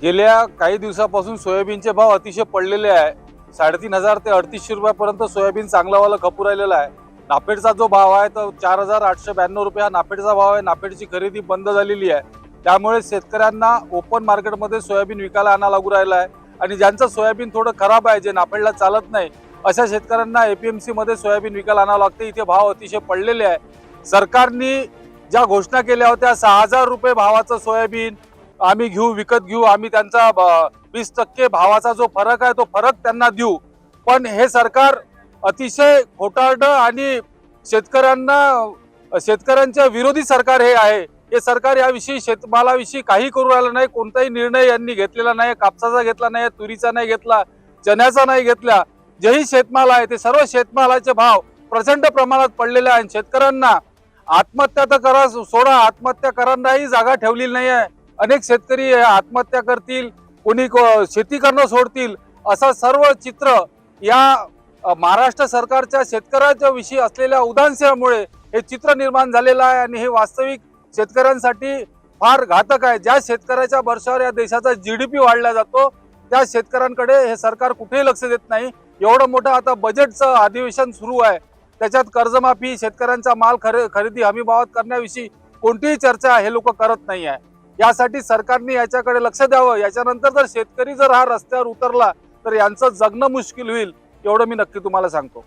गेल्या काही दिवसापासून सोयाबीनचे भाव अतिशय पडलेले आहे। 3,500 ते 3,800 रुपयापर्यंत सोयाबीन चांगलावाला खपू राहिलेला आहे। नाफेडचा जो भाव आहे तो 4,892 रुपये हा नाफेडचा भाव आहे। नाफेडची खरेदी बंद झालेली आहे, त्यामुळे शेतकऱ्यांना ओपन मार्केटमध्ये सोयाबीन विकायला आणा लागू राहिला आहे। आणि ज्यांचं सोयाबीन थोडं खराब आहे, जे नाफेडला चालत नाही, अशा शेतकऱ्यांना एपीएमसी मध्ये सोयाबीन विकायला आणावं लागते। इथे भाव अतिशय पडलेले आहे। सरकारने ज्या घोषणा केल्या होत्या 6,000 रुपये भावाचं सोयाबीन आम्ही विकत घेऊ, आम्ही त्यांचा 20% भावाचा जो फरक आहे तो फरक त्यांना देऊ, पण हे सरकार अतिशय खोटारडं आणि शेतकऱ्यांच्या विरोधी सरकार हे आहे। हे सरकार याविषयी शेतमालाविषयी काही करू राहिलं नाही। कोणताही निर्णय यांनी घेतलेला नाही। कापसाचा घेतला नाही, तुरीचा नाही घेतला, चण्याचा नाही घेतला। जेही शेतमाल आहे ते सर्व शेतमालाचे भाव प्रचंड प्रमाणात पडलेले आहेत। शेतकऱ्यांना आत्महत्या तर करा सोडा, आत्महत्या करण्याही जागा ठेवलेली नाही आहे। अनेक शेतकरी आत्महत्या करतील, कोणी शेती करणं सोडतील, असं सर्व चित्र या महाराष्ट्र सरकारच्या शेतकऱ्याच्या विषयी असलेल्या उदासीनतेमुळे हे चित्र निर्माण झालेलं आहे। आणि हे वास्तविक शेतकऱ्यांसाठी फार घातक आहे। ज्या शेतकऱ्याच्या भरवशावर या देशाचा जीडीपी वाढला जातो, त्या शेतकऱ्यांकडे हे सरकार कुठेही लक्ष देत नाही। एवढं मोठं आता बजेटचं अधिवेशन सुरू आहे, त्याच्यात कर्जमाफी, शेतकऱ्यांचा माल खरेदी हमीभावात करण्याविषयी कोणतीही चर्चा हे लोक करत नाही आहे। यासाठी सरकारने याच्याकडे लक्ष द्यावं। याच्यानंतर जर शेतकरी जर हा रस्त्यावर उतरला तर यांचं जगणं मुश्किल होईल, एवढं मी नक्की तुम्हाला सांगतो।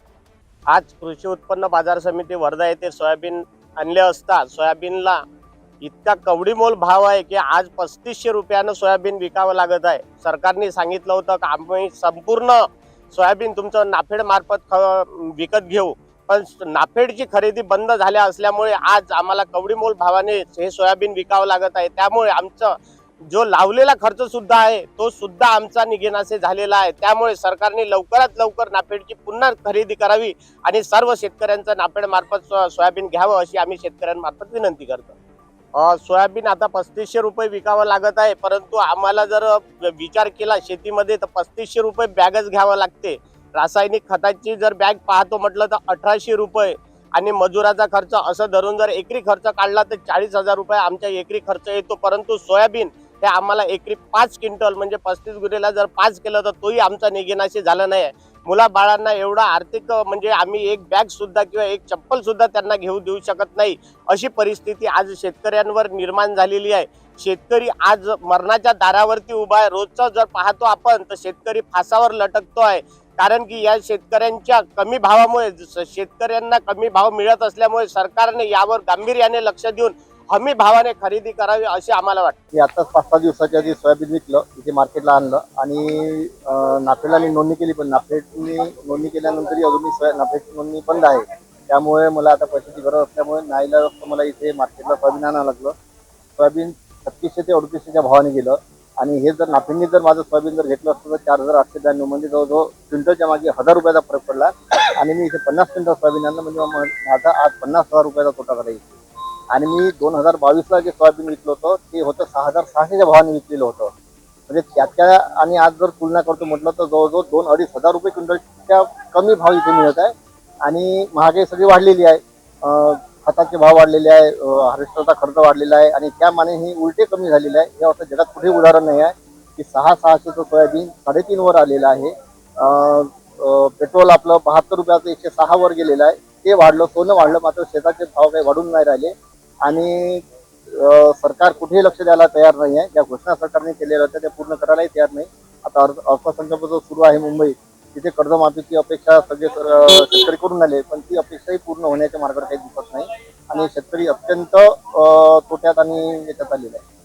आज कृषी उत्पन्न बाजार समिती वर्धा येथे सोयाबीन आणले असता सोयाबीनला इतका कवडीमोल भाव आहे की आज 3500 रुपयानं सोयाबीन विकावं लागत आहे। सरकारने सांगितलं होतं की आम्ही संपूर्ण सोयाबीन तुमचं नाफेड मार्फत विकत घेऊ, पण नाफेडची खरेदी बंद झाल्या असल्यामुळे आज आम्हाला कवडीमोल भावाने हे सोयाबीन विकावं लागत आहे। त्यामुळे आमचा जो लावलेला खर्च सुद्धा आहे तो सुद्धा आमचा निघेनासे झालेला आहे। त्यामुळे सरकारने लवकरात लवकर नाफेडची पुन्हा खरेदी करावी आणि सर्व शेतकऱ्यांचं नाफेड मार्फत सोयाबीन घ्यावं अशी आम्ही शेतकऱ्यांमार्फत विनंती करतो। सोयाबीन आता 3500 रुपये विकावं लागत आहे, परंतु आम्हाला जर विचार केला शेतीमध्ये तर 3500 रुपये बॅगच घ्यावं लागते। रासायनिक खताची जर बॅग पाहतो म्हटलं तर 1800 रुपये आणि मजुराचा खर्च असं धरून जर एकरी खर्च काढला तर 40,000 रुपये आमच्या एकरी खर्च येतो। परंतु सोयाबीन हे आम्हाला एकरी 5 क्विंटल म्हणजे 35 गुरेला जर 5 केलं तर तोही आमचा निघेनाशी झाला नाही। मुला बाळांना एवढा आर्थिक म्हणजे आम्ही एक बॅग सुद्धा किंवा एक चप्पल सुद्धा त्यांना घेऊ देऊ शकत नाही, अशी परिस्थिती आज शेतकऱ्यांवर निर्माण झालेली आहे। शेतकरी आज मरणाच्या दारावरती उभा आहे। रोजचं जर पाहतो आपण तर शेतकरी फासावर लटकतो आहे, कारण की या शेतकऱ्यांच्या कमी भावामुळे शेतकऱ्यांना कमी भाव मिळत असल्यामुळे सरकारने यावर गांभीर्याने लक्ष देऊन हमी भावाने खरेदी करावी असे आम्हाला वाटते। आताच 5-6 दिवसाच्या आधी सोयाबीन विकलं, इथे मार्केटला आणलं आणि नाफेडला नोंदणी केली, पण नाफेडनी नोंदणी केल्यानंतरही अजूनही नाफेडची नोंदणी बंद आहे। त्यामुळे मला आता पैशाची गरज असल्यामुळे नाईलाजास्तव मला इथे मार्केटला सोयाबीन आणावं लागलं। सोयाबीन 3600 ते 3800च्या भावाने गेलं आणि हे जर नाफेडनी जर माझं सोयाबीन जर घेतलं असतं तर 4,892 म्हणजे जवळजवळ क्विंटलच्या मागे 1000 रुपयाचा फरक पडला। आणि मी इथे 50 क्विंटल सोयाबीन आणलं म्हणजे माझा आज 50,000 रुपयाचा तोटा करायचा। आणि मी 2022ला जे सोयाबीन विकलं होतं ते होतं 6,600च्या भावाने विकलेलं होतं। म्हणजे त्याच्या आणि आज जर तुलना करतो म्हटलं तर जवळजवळ 2-2.5 हजार रुपये क्विंटलच्या कमी भाव इथे मिळत आहे। आणि महागाई सगळी वाढलेली आहे, खताचे भाव वाढलेले आहे, हार्वेस्टरचा खर्च वाढलेला आहे आणि त्या मानाने उलटे कमी झालेले आहे। हे असं जगात कुठे उदाहरण नाही आहे की 6,600चं सोयाबीन 3.5 वर आलेलं आहे। पेट्रोल आपलं 72 रुपयाचं 106 वर गेलेलं आहे, ते वाढलं। सोनं वाढलं, मात्र शेताचे भाव काही वाढून नाही राहिले आणि सरकार कुठेही लक्ष द्यायला तयार नाही आहे। ज्या घोषणा सरकारने केलेल्या होत्या त्या पूर्ण करायलाही तयार नाही। आता अर्थसंकल्प जो सुरू आहे मुंबईत, तिथे कर्जमाफीची अपेक्षा सगळे शेतकरी करून आले, पण ती अपेक्षाही पूर्ण होण्याच्या मार्गावर काही दिसत नाही आणि शेतकरी अत्यंत तोट्यात आणि याच्यात आलेला आहे।